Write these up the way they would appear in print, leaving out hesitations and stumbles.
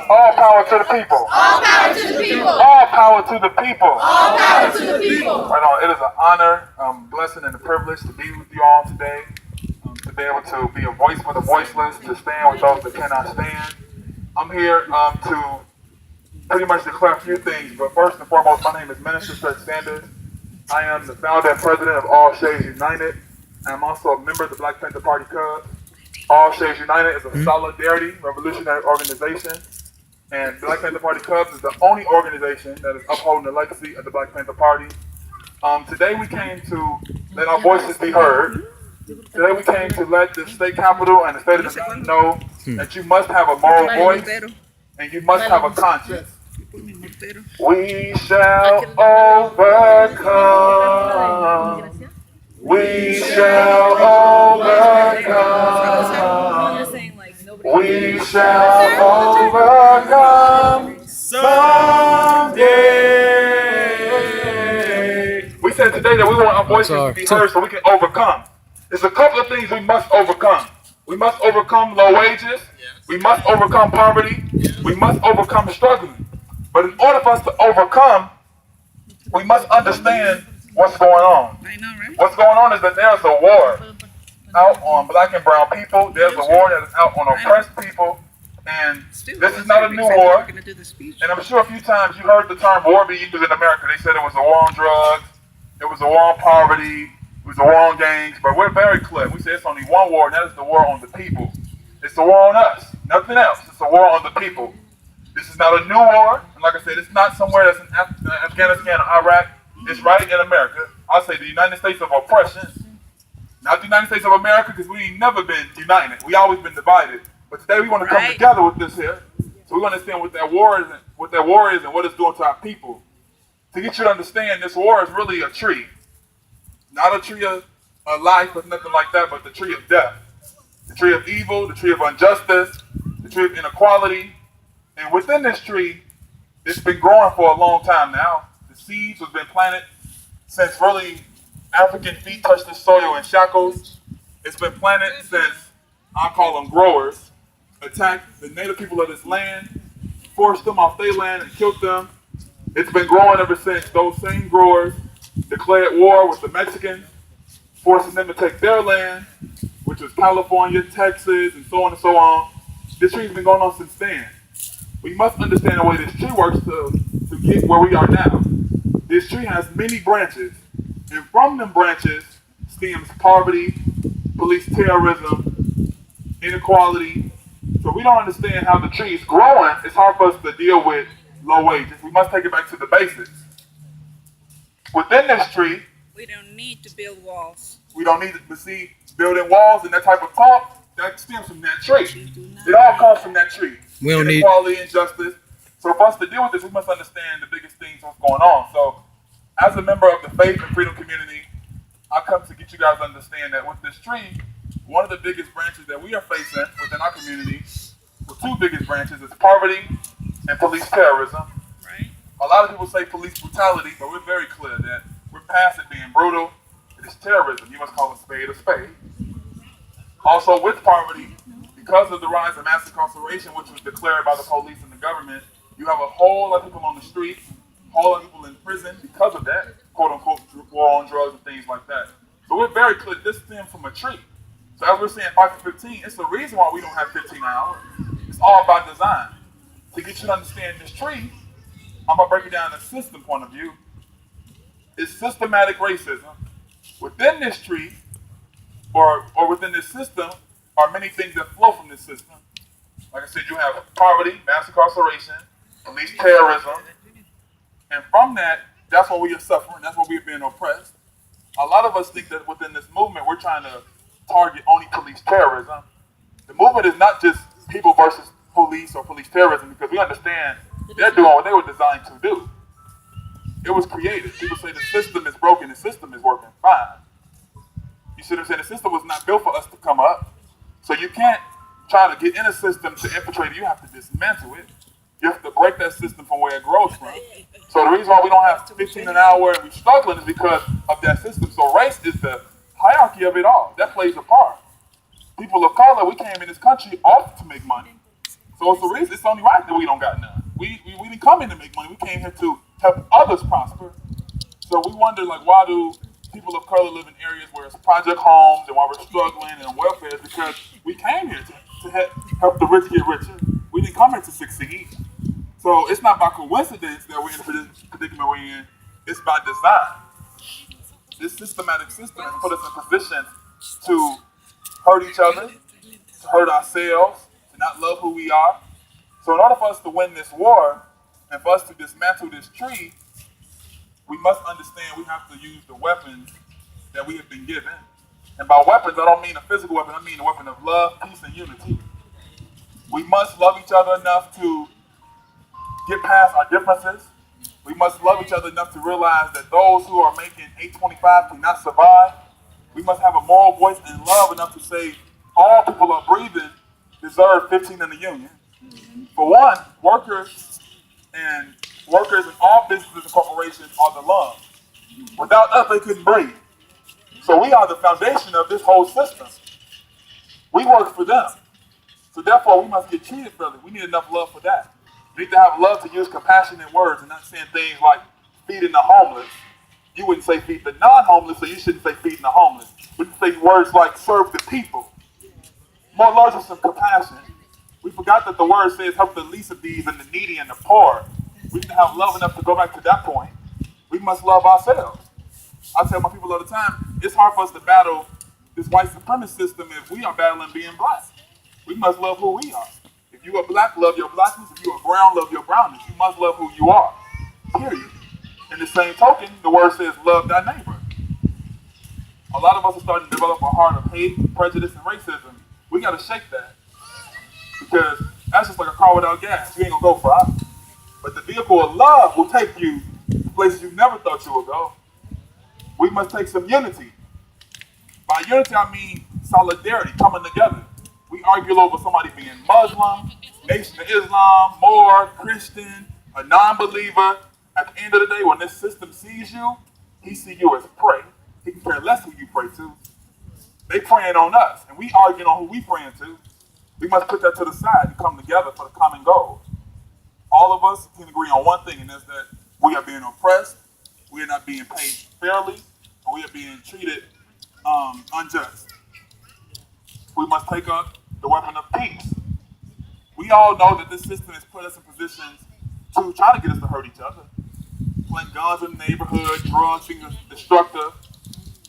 All power to the people. All power to the people. All power to the people. All power to the people. Right on. It is an honor, blessing, and a privilege to be with you all today. To be able to be a voice for the voiceless, to stand with those that cannot stand. I'm here to pretty much declare a few things, but first and foremost, my name is Minister Stretch Sanders. I am the founder and president of All Shades United. I'm also a member of the Black Panther Party Cubs. All Shades United is a solidarity revolutionary organization, and Black Panther Party Cubs is the only organization that is upholding the legacy of the Black Panther Party. Today we came to let our voices be heard. Today we came to let the state capitol and the state of the know that you must have a moral voice and you must have a conscience. We shall overcome. We shall overcome. We shall overcome someday. We said today that we want our voices to be heard so we can overcome. There's a couple of things we must overcome. We must overcome low wages. We must overcome poverty. We must overcome struggling. But in order for us to overcome, we must understand what's going on. What's going on is that there's a war out on black and brown people. There's a war that is out on oppressed people. And this is not a new war. And I'm sure a few times you heard the term war be used in America. They said it was a war on drugs. It was a war on poverty. It was a war on gangs. But we're very clear. We say it's only one war, and that is the war on the people. It's a war on us. Nothing else. It's a war on the people. This is not a new war. And like I said, it's not somewhere that's in Afghanistan or Iraq. It's right in America. I'll say the United States of oppression. Not the United States of America, because we ain't never been united. We always been divided. But today we want to come together with this here. So we understand what that war is and what it's doing to our people. To get you to understand, this war is really a tree. Not a tree of life or nothing like that, but the tree of death. The tree of evil, the tree of injustice, the tree of inequality. And within this tree, it's been growing for a long time now. The seeds have been planted since really African feet touched the soil in shackles. It's been planted since, I call them growers, attacked the native people of this land, forced them off their land and killed them. It's been growing ever since those same growers declared war with the Mexicans, forcing them to take their land, which was California, Texas, and so on and so on. This tree's been going on since then. We must understand the way this tree works to get where we are now. This tree has many branches, and from them branches stems poverty, police terrorism, inequality. So we don't understand how the tree is growing. It's hard for us to deal with low wages. We must take it back to the basics. Within this tree, we don't need to build walls. We don't need to see building walls and that type of talk. That stems from that tree. It all comes from that tree. We don't need inequality, injustice. So for us to deal with this, we must understand the biggest things what's going on. So as a member of the faith and freedom community, I come to get you guys to understand that with this tree, one of the biggest branches that we are facing within our community, the two biggest branches is poverty and police terrorism. Right. A lot of people say police brutality, but we're very clear that we're past it being brutal. It is terrorism. You must call a spade a spade. Also with poverty, because of the rise of mass incarceration, which was declared by the police and the government, you have a whole lot of people on the street, a whole lot of people in prison because of that, quote unquote, war on drugs and things like that. So we're very clear this stems from a tree. So as we're saying 5 to 15, it's the reason why we don't have 15 hours. It's all by design. To get you to understand this tree, I'm going to break it down in a system point of view. It's systematic racism. Within this tree, or within this system, are many things that flow from this system. Like I said, you have poverty, mass incarceration, police terrorism, and from that, that's what we are suffering, that's what we're being oppressed. A lot of us think that within this movement, we're trying to target only police terrorism. The movement is not just people versus police or police terrorism, because we understand they're doing what they were designed to do. It was created. People say the system is broken, the system is working fine. You see what I'm saying? The system was not built for us to come up. So you can't try to get in a system to infiltrate it. You have to dismantle it. You have to break that system from where it grows from. So the reason why we don't have 15 an hour and we're struggling is because of that system. So race is the hierarchy of it all. That plays a part. People of color, we came in this country off to make money. So it's the reason, it's only right that we don't got none. We didn't come in to make money. We came here to help others prosper. So we wonder, like, why do people of color live in areas where it's project homes and why we're struggling and welfare? Is because we came here to help the rich get richer. We didn't come here to succeed. So it's not by coincidence that we're in this predicament we're in. It's by design. This systematic system has put us in position to hurt each other, to hurt ourselves, to not love who we are. So in order for us to win this war and for us to dismantle this tree, we must understand we have to use the weapons that we have been given. And by weapons, I don't mean a physical weapon, I mean the weapon of love, peace, and unity. We must love each other enough to get past our differences. We must love each other enough to realize that those who are making 825 cannot survive. We must have a moral voice and love enough to say all people are breathing deserve 15 in the union. For one, workers in all businesses and corporations are the lungs. Without us, they couldn't breathe. So we are the foundation of this whole system. We work for them. So therefore, we must get treated fairly. We need enough love for that. We need to have love to use compassionate words and not saying things like feeding the homeless. You wouldn't say feed the non-homeless, so you shouldn't say feeding the homeless. We should say words like serve the people. More larger some compassion. We forgot that the word says help the least of these and the needy and the poor. We need to have love enough to go back to that point. We must love ourselves. I tell my people all the time, it's hard for us to battle this white supremacist system if we are battling being black. We must love who we are. If you are black, love your blackness. If you are brown, love your brownness. You must love who you are. Period. In the same token, the word says love thy neighbor. A lot of us are starting to develop a heart of hate, prejudice, and racism. We got to shake that. Because that's just like a car without gas. You ain't going to go far. But the vehicle of love will take you to places you never thought you would go. We must take some unity. By unity, I mean solidarity, coming together. We argue over somebody being Muslim, Nation of Islam, Moor, Christian, a non-believer. At the end of the day, when this system sees you, he sees you as prey. He can care less who you pray to. They praying on us, and we arguing on who we praying to. We must put that to the side and come together for the common goal. All of us can agree on one thing, and that's that we are being oppressed, we are not being paid fairly, and we are being treated unjust. We must take up the weapon of peace. We all know that this system has put us in positions to try to get us to hurt each other. Playing guns in the neighborhood, drugs, being destructive.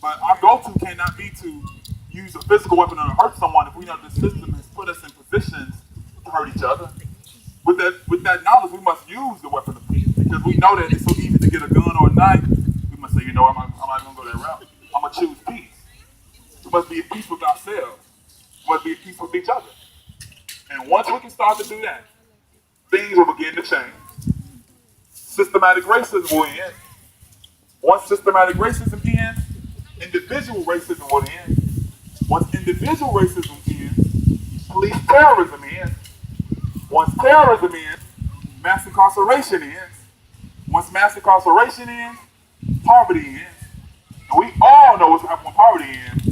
But our go-to cannot be to use a physical weapon to hurt someone if we know this system has put us in positions to hurt each other. With that knowledge, we must use the weapon of peace because we know that it's so easy to get a gun or a knife. We must say, you know, I'm not going to go that route. I'm going to choose peace. We must be at peace with ourselves. We must be at peace with each other. And once we can start to do that, things will begin to change. Systematic racism will end. Once systematic racism ends, individual racism will end. Once individual racism ends, police terrorism ends. Once terrorism ends, mass incarceration ends. Once mass incarceration ends, poverty ends. And we all know what's happening when poverty ends.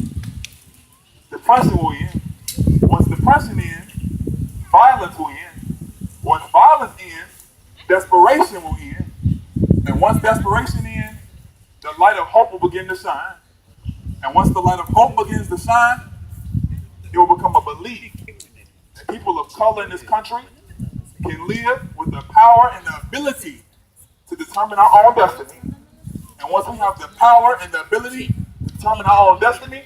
Depression will end. Once depression ends, violence will end. Once violence ends, desperation will end. And once desperation ends, the light of hope will begin to shine. And once the light of hope begins to shine, it will become a belief that people of color in this country can live with the power and the ability to determine our own destiny. And once we have the power and the ability to determine our own destiny,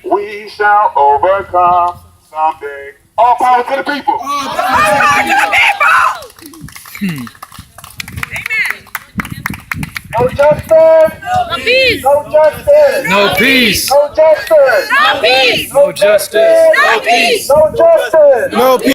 we shall overcome someday. All power to the people. All power to the people. Amen. No justice. No peace. No justice. No peace. No justice. No peace. No justice. No peace. No justice. No peace.